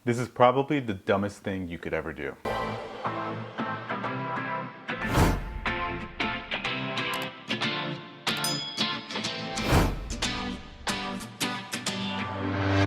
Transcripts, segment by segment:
This is probably the dumbest thing you could ever do.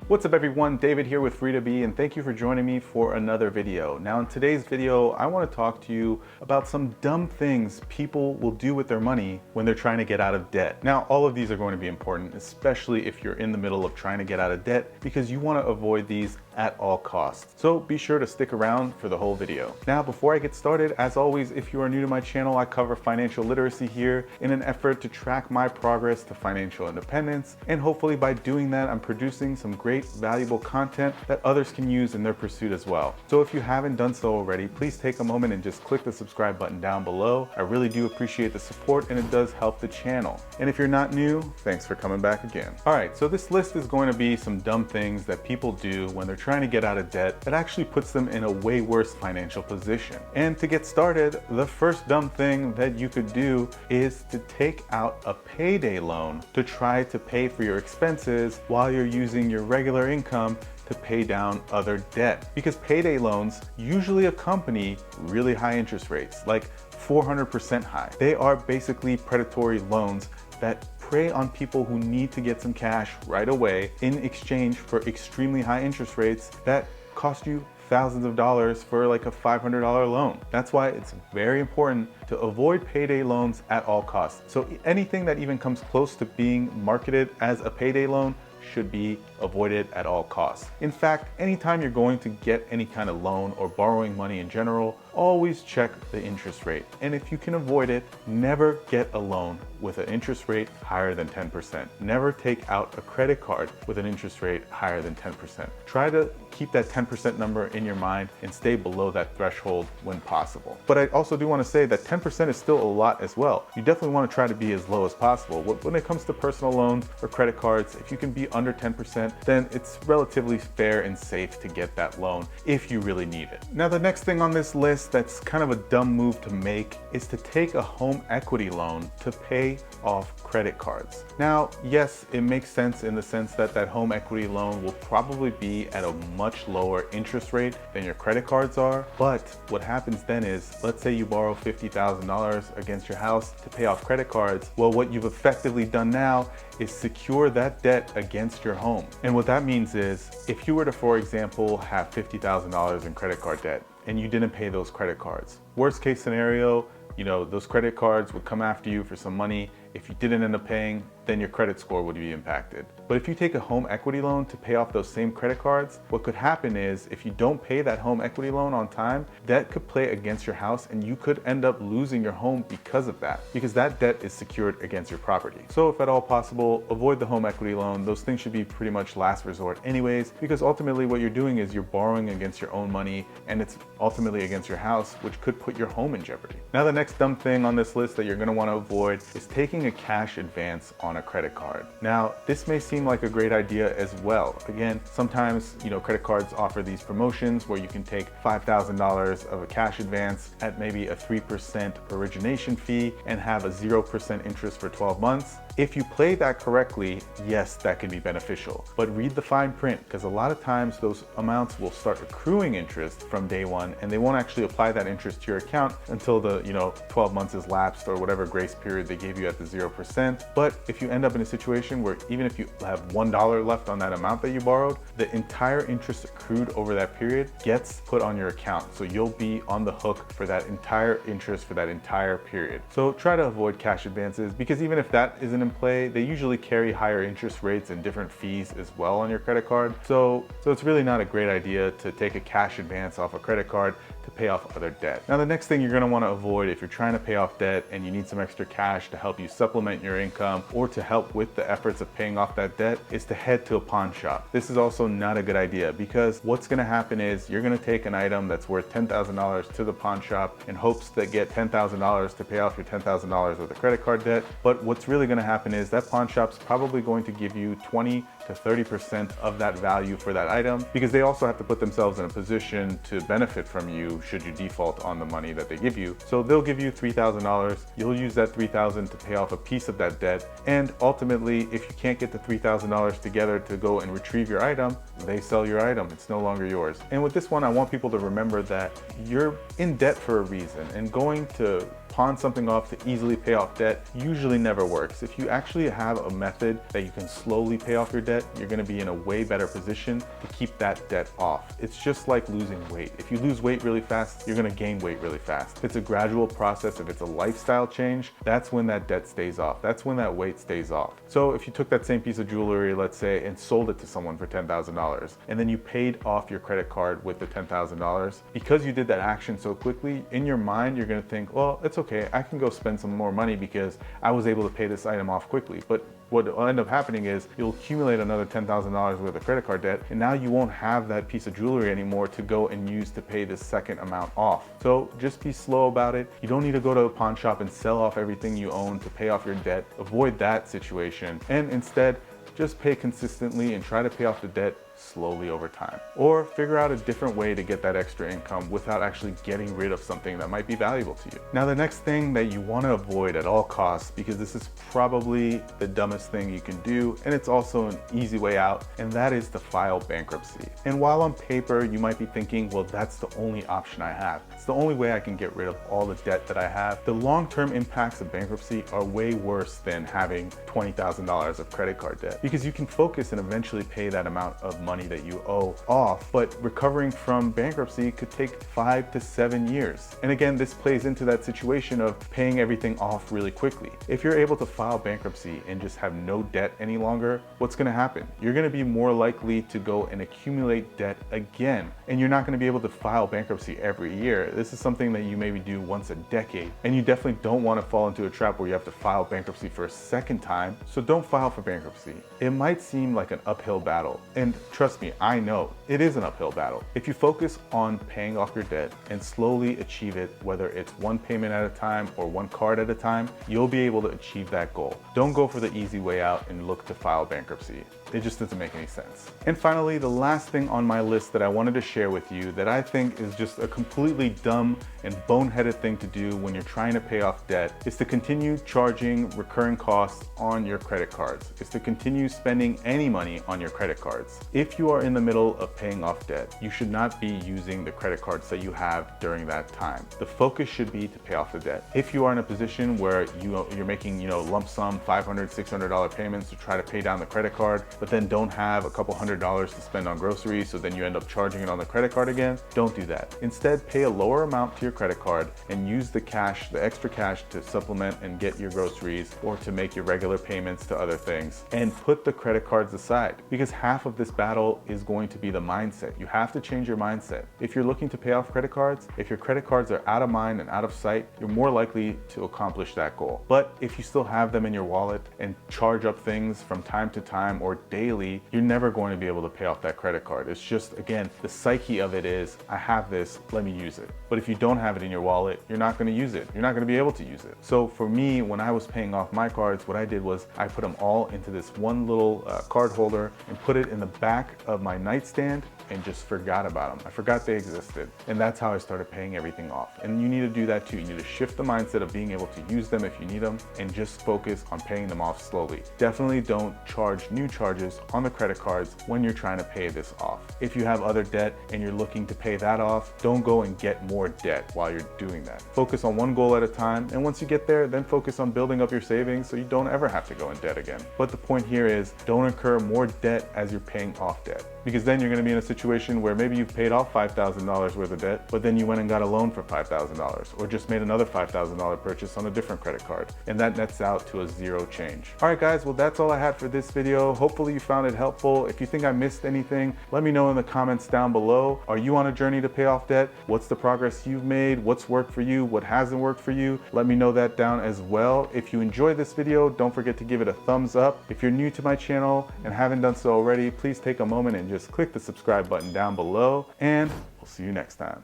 What's up everyone, David here with Free to Be, and thank you for joining me for another video. Now in today's video, I want to talk to you about some dumb things people will do with their money when they're trying to get out of debt. Now all of these are going to be important, especially if you're in the middle of trying to get out of debt, because you want to avoid these at all costs. So be sure to stick around for the whole video. Now before I get started, as always, if you are new to my channel, I cover financial literacy here in an effort to track my progress to financial independence, and hopefully by doing that I'm producing some great valuable content that others can use in their pursuit as well. So if you haven't done so already, please take a moment and just click the subscribe button down below. I really do appreciate the support and it does help the channel. And if you're not new, thanks for coming back again. All right, so this list is going to be some dumb things that people do when they're trying to get out of debt that actually puts them in a way worse financial position. And to get started, the first dumb thing that you could do is to take out a payday loan to try to pay for your expenses while you're using your regular income to pay down other debt. Because payday loans usually accompany really high interest rates, like 400% high. They are basically predatory loans that prey on people who need to get some cash right away in exchange for extremely high interest rates that cost you thousands of dollars for like a $500 loan. That's why it's very important to avoid payday loans at all costs. So anything that even comes close to being marketed as a payday loan should be avoided at all costs. In fact, anytime you're going to get any kind of loan or borrowing money in general, always check the interest rate. And if you can avoid it, never get a loan with an interest rate higher than 10%. Never take out a credit card with an interest rate higher than 10%. Try to keep that 10% number in your mind and stay below that threshold when possible. But I also do want to say that 10% is still a lot as well. You definitely want to try to be as low as possible. When it comes to personal loans or credit cards, if you can be under 10%, then it's relatively fair and safe to get that loan if you really need it. Now, the next thing on this list that's kind of a dumb move to make is to take a home equity loan to pay off credit cards. Now, yes, it makes sense in the sense that that home equity loan will probably be at a much lower interest rate than your credit cards are. But what happens then is, let's say you borrow $50,000 against your house to pay off credit cards. Well, what you've effectively done now is secure that debt against your home. And what that means is, if you were to, for example, have $50,000 in credit card debt and you didn't pay those credit cards, worst case scenario, those credit cards would come after you for some money. If you didn't end up paying, then your credit score would be impacted. But if you take a home equity loan to pay off those same credit cards, what could happen is if you don't pay that home equity loan on time, that could play against your house and you could end up losing your home because of that, because that debt is secured against your property. So if at all possible, avoid the home equity loan. Those things should be pretty much last resort anyways, because ultimately what you're doing is you're borrowing against your own money and it's ultimately against your house, which could put your home in jeopardy. Now, the next dumb thing on this list that you're gonna wanna avoid is taking a cash advance on a credit card. Now, this may seem like a great idea as well. Again, sometimes, credit cards offer these promotions where you can take $5,000 of a cash advance at maybe a 3% origination fee and have a 0% interest for 12 months. If you play that correctly, yes, that can be beneficial. But read the fine print, because a lot of times those amounts will start accruing interest from day one and they won't actually apply that interest to your account until the 12 months is lapsed or whatever grace period they gave you at the 0%. But if you end up in a situation where even if you have $1 left on that amount that you borrowed, the entire interest accrued over that period gets put on your account. So you'll be on the hook for that entire interest for that entire period. So try to avoid cash advances, because even if that isn't in play, they usually carry higher interest rates and different fees as well on your credit card. So it's really not a great idea to take a cash advance off a credit card to pay off other debt. Now, the next thing you're gonna wanna avoid if you're trying to pay off debt and you need some extra cash to help you supplement your income or to help with the efforts of paying off that debt is to head to a pawn shop. This is also not a good idea, because what's gonna happen is you're gonna take an item that's worth $10,000 to the pawn shop in hopes to get $10,000 to pay off your $10,000 worth of credit card debt. But what's really gonna happen is that pawn shop's probably going to give you 20 to 30% of that value for that item, because they also have to put themselves in a position to benefit from you should you default on the money that they give you. So they'll give you $3,000. You'll use that $3,000 to pay off a piece of that debt. And ultimately, if you can't get the $3,000 together to go and retrieve your item, They sell your item, it's no longer yours. And with this one, I want people to remember that you're in debt for a reason, and going to pawn something off to easily pay off debt usually never works. If you actually have a method that you can slowly pay off your debt, you're gonna be in a way better position to keep that debt off. It's just like losing weight. If you lose weight really fast, you're gonna gain weight really fast. If it's a gradual process, if it's a lifestyle change, that's when that debt stays off. That's when that weight stays off. So if you took that same piece of jewelry, let's say, and sold it to someone for $10,000, and then you paid off your credit card with the $10,000, because you did that action so quickly, in your mind, you're gonna think, well, it's okay, I can go spend some more money because I was able to pay this item off quickly. But what will end up happening is you'll accumulate another $10,000 worth of credit card debt, and now you won't have that piece of jewelry anymore to go and use to pay this second amount off. So just be slow about it. You don't need to go to a pawn shop and sell off everything you own to pay off your debt. Avoid that situation, and instead just pay consistently and try to pay off the debt slowly over time. Or figure out a different way to get that extra income without actually getting rid of something that might be valuable to you. Now, the next thing that you want to avoid at all costs, because this is probably the dumbest thing you can do, and it's also an easy way out, and that is to file bankruptcy. And while on paper, you might be thinking, well, that's the only option I have. It's the only way I can get rid of all the debt that I have. The long-term impacts of bankruptcy are way worse than having $20,000 of credit card debt, because you can focus and eventually pay that amount of money that you owe off, but recovering from bankruptcy could take 5 to 7 years. And again, this plays into that situation of paying everything off really quickly. If you're able to file bankruptcy and just have no debt any longer, what's gonna happen? You're gonna be more likely to go and accumulate debt again. And you're not gonna be able to file bankruptcy every year. This is something that you maybe do once a decade. And you definitely don't wanna fall into a trap where you have to file bankruptcy for a second time. So don't file for bankruptcy. It might seem like an uphill battle. And trust me, I know it is an uphill battle. If you focus on paying off your debt and slowly achieve it, whether it's one payment at a time or one card at a time, you'll be able to achieve that goal. Don't go for the easy way out and look to file bankruptcy. It just doesn't make any sense. And finally, the last thing on my list that I wanted to share with you that I think is just a completely dumb and boneheaded thing to do when you're trying to pay off debt is to continue charging recurring costs on your credit cards. Is to continue spending any money on your credit cards. If you are in the middle of paying off debt, you should not be using the credit cards that you have during that time. The focus should be to pay off the debt. If you are in a position where you're making lump sum $500, $600 payments to try to pay down the credit card, but then don't have a couple $100s to spend on groceries, so then you end up charging it on the credit card again, don't do that. Instead, pay a lower amount to your credit card and use the cash, the extra cash, to supplement and get your groceries or to make your regular payments to other things, and put the credit cards aside, because half of this battle is going to be the mindset. You have to change your mindset. If you're looking to pay off credit cards, if your credit cards are out of mind and out of sight, you're more likely to accomplish that goal. But if you still have them in your wallet and charge up things from time to time or daily, you're never going to be able to pay off that credit card. It's just, again, the psyche of it is, I have this, let me use it. But if you don't have it in your wallet, you're not going to use it. You're not going to be able to use it. So for me, when I was paying off my cards, what I did was I put them all into this one little card holder and put it in the back of my nightstand and just forgot about them. I forgot they existed. And that's how I started paying everything off. And you need to do that too. You need to shift the mindset of being able to use them if you need them and just focus on paying them off slowly. Definitely don't charge new charges on the credit cards when you're trying to pay this off. If you have other debt and you're looking to pay that off, don't go and get more debt while you're doing that. Focus on one goal at a time, and once you get there, then focus on building up your savings so you don't ever have to go in debt again. But the point here is, don't incur more debt as you're paying off debt, because then you're going to be in a situation where maybe you've paid off $5,000 worth of debt, but then you went and got a loan for $5,000 or just made another $5,000 purchase on a different credit card, and that nets out to a zero change. All right guys, well that's all I had for this video. Hopefully you found it helpful. If you think I missed anything, let me know in the comments down below. Are you on a journey to pay off debt? What's the progress you've made? What's worked for you? What hasn't worked for you? Let me know that down as well. If you enjoyed this video, don't forget to give it a thumbs up. If you're new to my channel and haven't done so already, please take a moment and just click the subscribe button down below, and we'll see you next time.